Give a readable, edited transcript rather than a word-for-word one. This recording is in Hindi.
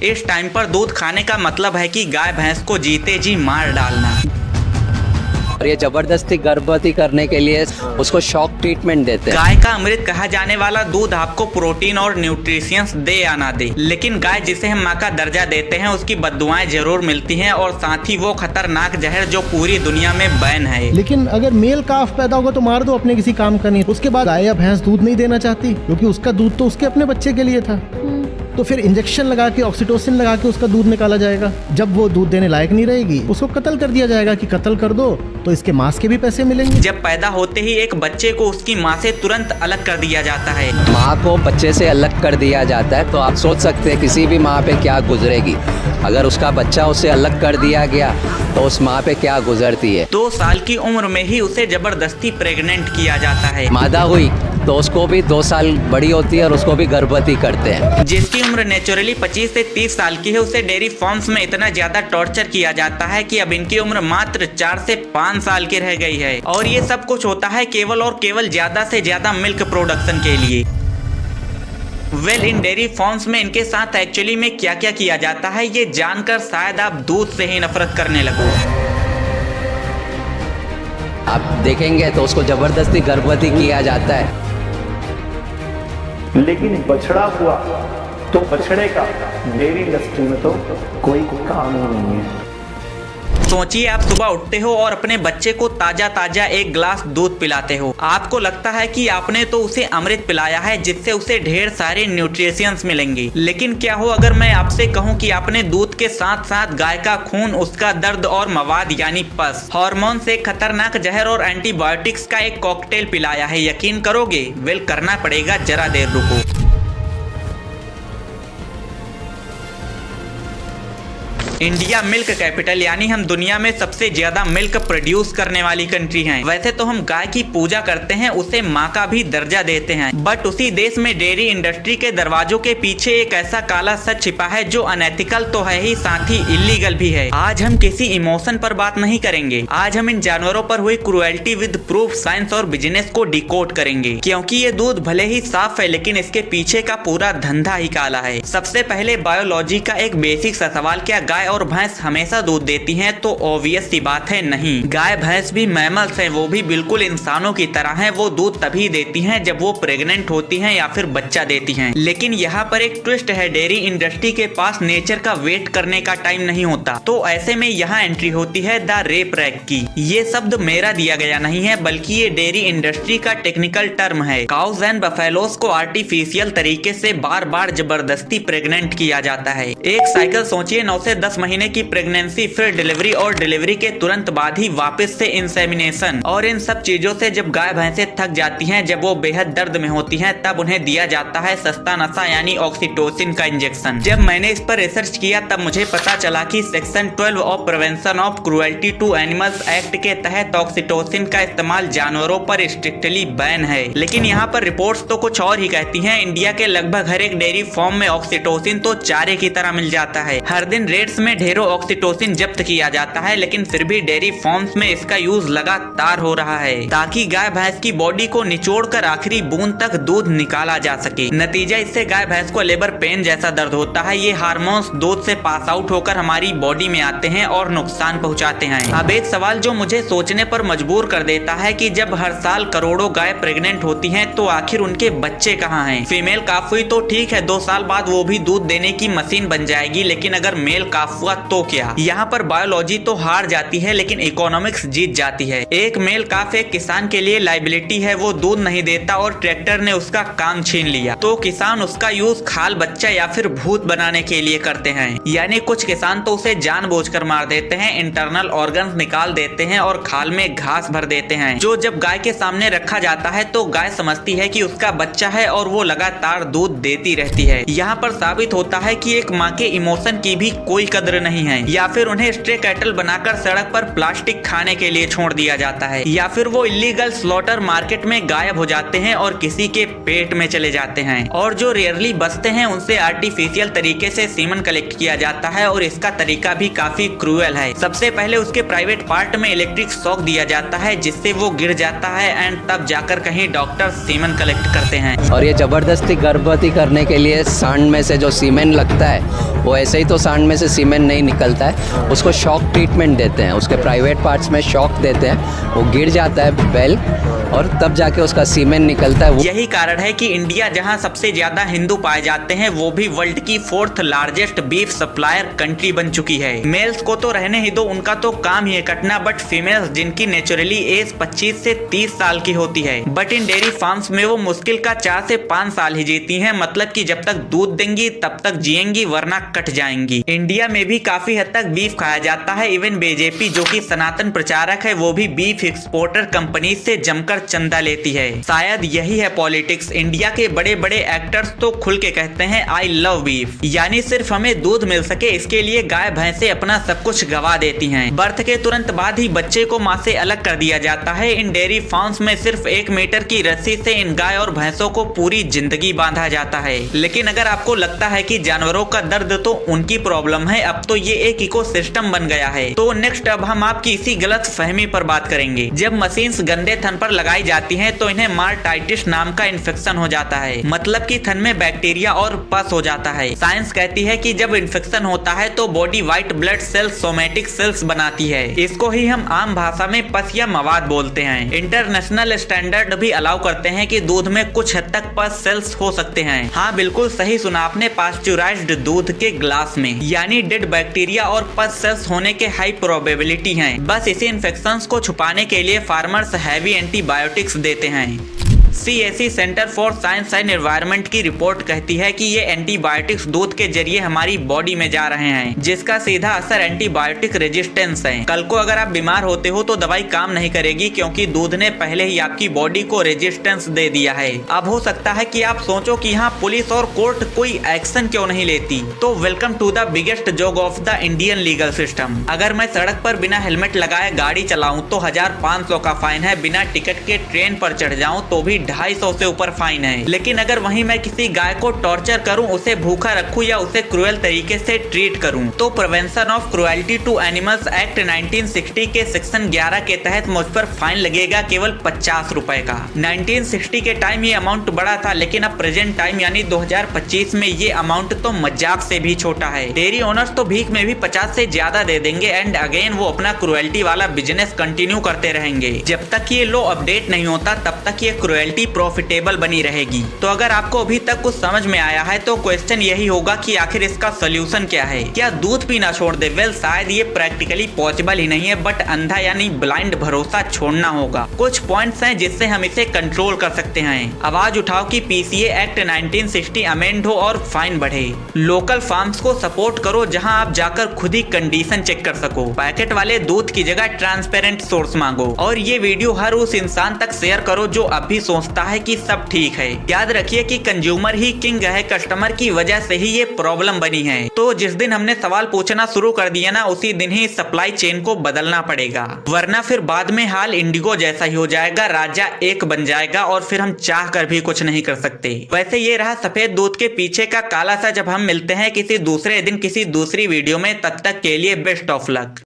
इस टाइम पर दूध खाने का मतलब है कि गाय भैंस को जीते जी मार डालना। और ये जबरदस्ती गर्भवती करने के लिए उसको शॉक ट्रीटमेंट देते हैं। गाय का अमृत कहा जाने वाला दूध आपको प्रोटीन और न्यूट्रिशियंस दे या ना दे, लेकिन गाय जिसे हम माँ का दर्जा देते हैं उसकी बद्दुआएं जरूर मिलती हैं और साथ ही वो खतरनाक जहर जो पूरी दुनिया में बैन है। लेकिन अगर मेल काफ पैदा होगा तो मार दो, अपने किसी काम का नहीं। उसके बाद गाय या भैंस दूध नहीं देना चाहती क्योंकि उसका दूध तो उसके अपने बच्चे के लिए था, तो फिर इंजेक्शन लगा के ऑक्सीटोसिन लगा के उसका दूध निकाला जाएगा। जब वो दूध देने लायक नहीं रहेगी उसको कत्ल कर दिया जाएगा कि कत्ल कर दो तो इसके मांस के भी पैसे मिलेंगे। जब पैदा होते ही एक बच्चे को उसकी माँ से तुरंत अलग कर दिया जाता है। माँ को बच्चे से अलग कर दिया जाता है तो आप सोच सकते हैं किसी भी माँ पे क्या गुजरेगी। अगर उसका बच्चा उसे अलग कर दिया गया तो उस माँ पे क्या गुजरती है। 2 साल की उम्र में ही उसे जबरदस्ती प्रेग्नेंट किया जाता है। मादा हुई तो उसको भी 2 साल बड़ी होती है और उसको भी गर्भवती करते हैं। जिसकी उम्र नेचुरली 25 से 30 साल की है उसे डेयरी फार्म्स में इतना ज्यादा टॉर्चर किया जाता है कि अब इनकी उम्र मात्र 4 से 5 साल की रह गई है। और ये सब कुछ होता है केवल और केवल ज्यादा से ज्यादा मिल्क प्रोडक्शन के लिए। इन डेयरी फार्म्स में इनके साथ एक्चुअली में क्या क्या किया जाता है ये जानकर शायद आप दूध से ही नफरत करने लगो। आप देखेंगे तो उसको जबरदस्ती गर्भवती किया जाता है। लेकिन बछड़ा हुआ तो बछड़े का डेयरी इंडस्ट्री में तो कोई काम ही नहीं है। सोचिए आप सुबह उठते हो और अपने बच्चे को ताजा ताजा एक गिलास दूध पिलाते हो। आपको लगता है कि आपने तो उसे अमृत पिलाया है जिससे उसे ढेर सारे न्यूट्रिशंस मिलेंगे। लेकिन क्या हो अगर मैं आपसे कहूं कि आपने दूध के साथ साथ गाय का खून, उसका दर्द और मवाद यानी पस, हार्मोन से खतरनाक जहर और एंटीबायोटिक्स का एक कॉकटेल पिलाया है। यकीन करोगे? वेल करना पड़ेगा, जरा देर रुको। इंडिया मिल्क कैपिटल यानी हम दुनिया में सबसे ज्यादा मिल्क प्रोड्यूस करने वाली कंट्री हैं। वैसे तो हम गाय की पूजा करते हैं, उसे माँ का भी दर्जा देते हैं, बट उसी देश में डेयरी इंडस्ट्री के दरवाजों के पीछे एक ऐसा काला सच छिपा है जो अनएथिकल तो है ही, साथ ही इलीगल भी है। आज हम किसी इमोशन पर बात नहीं करेंगे, आज हम इन जानवरों पर हुई क्रुएल्टी विद प्रूफ, साइंस और बिजनेस को डिकोड करेंगे। क्योंकि ये दूध भले ही साफ है लेकिन इसके पीछे का पूरा धंधा ही काला है। सबसे पहले बायोलॉजी का एक बेसिक सा सवाल, क्या गाय और भैंस हमेशा दूध देती हैं? तो ऑब्वियस सी बात है नहीं। गाय भैंस भी मैमल्स हैं, वो भी बिल्कुल इंसानों की तरह हैं। वो दूध तभी देती हैं जब वो प्रेग्नेंट होती हैं या फिर बच्चा देती हैं। लेकिन यहाँ पर एक ट्विस्ट है, डेयरी इंडस्ट्री के पास नेचर का वेट करने का टाइम नहीं होता। तो ऐसे में यहाँ एंट्री होती है द रेप रैक की। ये शब्द मेरा दिया गया नहीं है बल्कि ये डेयरी इंडस्ट्री का टेक्निकल टर्म है। काउज एंड बफेलोस को आर्टिफिशियल तरीके से बार बार जबरदस्ती प्रेग्नेंट किया जाता है। एक साइकिल सोचिए, 9 से 10 महीने की प्रेगनेंसी, फिर डिलीवरी और डिलीवरी के तुरंत बाद ही वापस से इंसेमिनेशन। और इन सब चीजों से जब गाय भैंसें थक जाती हैं, जब वो बेहद दर्द में होती हैं, तब उन्हें दिया जाता है सस्ता नशा यानी ऑक्सीटोसिन का इंजेक्शन। जब मैंने इस पर रिसर्च किया तब मुझे पता चला कि section 12 of prevention of cruelty to animals act के तहत ऑक्सीटोसिन का इस्तेमाल जानवरों पर स्ट्रिक्टली बैन है। लेकिन यहाँ पर रिपोर्ट्स तो कुछ और ही कहती हैं। इंडिया के लगभग हर एक डेयरी फार्म में ऑक्सीटोसिन तो चारे की तरह मिल जाता है। हर दिन रेट्स में ढेरों ऑक्सीटोसिन जब्त किया जाता है, लेकिन फिर भी डेयरी फार्म्स में इसका यूज लगातार हो रहा है ताकि गाय भैंस की बॉडी को निचोड़कर आखिरी बूंद तक दूध निकाला जा सके। नतीजा, इससे गाय भैंस को लेबर पेन जैसा दर्द होता है। ये हार्मोन्स दूध से पास आउट होकर हमारी बॉडी में आते हैं और नुकसान पहुंचाते हैं। अब एक सवाल जो मुझे सोचने पर मजबूर कर देता है कि जब हर साल करोड़ों गाय प्रेग्नेंट होती हैं तो आखिर उनके बच्चे कहाँ हैं? फीमेल काफ हुई तो ठीक है, 2 साल बाद वो भी दूध देने की मशीन बन जाएगी, लेकिन अगर मेल काफ हुआ तो क्या? यहाँ पर बायोलॉजी तो हार जाती है लेकिन इकोनॉमिक्स जीत जाती है। एक मेल काफ एक किसान के लिए लाइबिलिटी है, वो दूध नहीं देता और ट्रैक्टर ने उसका काम छीन लिया तो किसान उसका यूज खाल बच्चा या फिर भूत बनाने के लिए करते हैं। यानी कुछ किसान तो उसे जानबूझकर मार देते हैं, इंटरनल ऑर्गन्स निकाल देते हैं और खाल में घास भर देते हैं, जो जब गाय के सामने रखा जाता है तो गाय समझती है कि उसका बच्चा है और वो लगातार दूध देती रहती है। यहाँ पर साबित होता है कि एक माँ के इमोशन की भी कोई कद्र नहीं है। या फिर उन्हें स्ट्रे कैटल बनाकर सड़क पर प्लास्टिक खाने के लिए छोड़ दिया जाता है, या फिर वो इलीगल स्लॉटर मार्केट में गायब हो जाते हैं और किसी के पेट में चले जाते हैं। और जो रेयरली बचते हैं उनसे आर्टिफिशियल तरीके से सीमन कलेक्ट किया जाता है और इसका तरीका भी काफी क्रूएल है। सबसे पहले उसके प्राइवेट पार्ट में इलेक्ट्रिक शॉक दिया जाता है जिससे वो गिर जाता है एंड तब जाकर कहीं डॉक्टर सीमन कलेक्ट करते हैं। और ये जबरदस्ती गर्भवती करने के लिए सांड में से जो सीमेन लगता है वो ऐसे ही तो सांड में से सीमेंट नहीं निकलता है, उसको शॉक ट्रीटमेंट देते हैं, उसके प्राइवेट पार्ट्स में शॉक देते हैं, वो गिर जाता है बेल और तब जाके उसका सीमेंट निकलता है। यही कारण है कि इंडिया जहां सबसे ज्यादा हिंदू पाए जाते हैं वो भी वर्ल्ड की 4th largest beef supplier country बन चुकी है। मेल्स को तो रहने ही दो, उनका तो काम ही है कटना, बट फीमेल्स जिनकी नेचुरली एज 25 से 30 साल की होती है, बट इन डेयरी फार्म्स में वो मुश्किल का 4 से 5 साल ही जीती हैं। मतलब कि जब तक दूध देंगी तब तक जिएंगी, वरना कट जाएंगी। इंडिया में भी काफी हद तक बीफ खाया जाता है। इवन बीजेपी जो कि सनातन प्रचारक है वो भी बीफ एक्सपोर्टर कंपनी से जमकर चंदा लेती है। शायद यही है पॉलिटिक्स। इंडिया के बड़े बड़े एक्टर्स तो खुल के कहते हैं आई लव बीफ, यानी सिर्फ हमें दूध मिल सके इसके लिए गाय भैंसे अपना सब कुछ गवा देती हैं। बर्थ के तुरंत बाद ही बच्चे को मां से अलग कर दिया जाता है। इन डेयरी फार्म्स में सिर्फ 1 मीटर की रस्सी से इन गाय और भैंसों को पूरी जिंदगी बांधा जाता है। लेकिन अगर आपको लगता है कि जानवरों का दर्द तो उनकी प्रॉब्लम है, अब तो ये एक इकोसिस्टम बन गया है। तो नेक्स्ट अब हम आपकी इसी गलत फहमी पर बात करेंगे। जब मशीन्स गंदे थन पर लगाई जाती हैं तो इन्हें मार्टाइटिस नाम का इन्फेक्शन हो जाता है, मतलब कि थन में बैक्टीरिया और पस हो जाता है। साइंस कहती है कि जब इन्फेक्शन होता है तो body white blood cells somatic cells बनाती है। इसको ही हम आम भाषा में पस या मवाद बोलते हैं। इंटरनेशनल स्टैंडर्ड भी अलाउ करते हैं कि दूध में कुछ हद तक पस सेल्स हो सकते हैं। हाँ बिल्कुल सही सुना आपने, पास्चुराइज्ड दूध के ग्लास में, यानी डेड बैक्टीरिया और पस सेल्स होने के हाई प्रोबेबिलिटी हैं। बस इसी इन्फेक्शंस को छुपाने के लिए फार्मर्स हैवी एंटीबायोटिक्स देते हैं। CSE centre for science and environment की रिपोर्ट कहती है कि ये एंटीबायोटिक्स दूध के जरिए हमारी बॉडी में जा रहे हैं, जिसका सीधा असर एंटीबायोटिक रेजिस्टेंस है। कल को अगर आप बीमार होते हो तो दवाई काम नहीं करेगी, क्योंकि दूध ने पहले ही आपकी बॉडी को रेजिस्टेंस दे दिया है। अब हो सकता है कि आप सोचो कि यहाँ पुलिस और कोर्ट कोई एक्शन क्यों नहीं लेती। तो welcome to the biggest joke of the Indian legal system. अगर मैं सड़क पर बिना हेलमेट लगाए गाड़ी चलाऊं तो 1500 का फाइन है, बिना टिकट के ट्रेन पर चढ़ जाऊं तो भी 250 से ऊपर फाइन है। लेकिन अगर वहीं मैं किसी गाय को टॉर्चर करूं, उसे भूखा रखूं या उसे क्रूएल तरीके से ट्रीट करूं, तो prevention of cruelty to animals act 1960 के सेक्शन 11 के तहत मुझ पर फाइन लगेगा केवल 50 रुपए का। 1960 के टाइम ये अमाउंट बड़ा था, लेकिन अब प्रेजेंट टाइम यानी 2025 में ये अमाउंट तो मजाक से भी छोटा है। डेयरी ओनर्स तो भीख में भी 50 से ज्यादा दे देंगे एंड अगेन वो अपना क्रुएल्टी वाला बिजनेस कंटिन्यू करते रहेंगे। जब तक ये लॉ अपडेट नहीं होता तब तक ये क्रुएल्टी प्रॉफिटेबल बनी रहेगी। तो अगर आपको अभी तक कुछ समझ में आया है तो क्वेश्चन यही होगा कि आखिर इसका सोल्यूशन क्या है। क्या दूध पीना छोड़ दे? वेल शायद ये प्रैक्टिकली पॉसिबल ही नहीं है, बट अंधा यानी ब्लाइंड भरोसा छोड़ना होगा। कुछ पॉइंट्स हैं जिससे हम इसे कंट्रोल कर सकते हैं। आवाज उठाओ कि PCA एक्ट 1960 अमेंड हो और फाइन बढ़े। लोकल फार्म्स को सपोर्ट करो जहां आप जाकर खुद ही कंडीशन चेक कर सको। पैकेट वाले दूध की जगह ट्रांसपेरेंट सोर्स मांगो और ये वीडियो हर उस इंसान तक शेयर करो जो अभी सोचता है कि सब ठीक है। याद रखिए कि कंज्यूमर ही किंग है, कस्टमर की वजह से ही ये प्रॉब्लम बनी है। तो जिस दिन हमने सवाल पूछना शुरू कर दिया ना, उसी दिन ही सप्लाई चेन को बदलना पड़ेगा, वरना फिर बाद में हाल इंडिगो जैसा ही हो जाएगा, राजा एक बन जाएगा और फिर हम चाह कर भी कुछ नहीं कर सकते। वैसे ये रहा सफेद दूध के पीछे का काला सा। जब हम मिलते हैं किसी दूसरे दिन किसी दूसरी वीडियो में, तब तक के लिए बेस्ट ऑफ लक।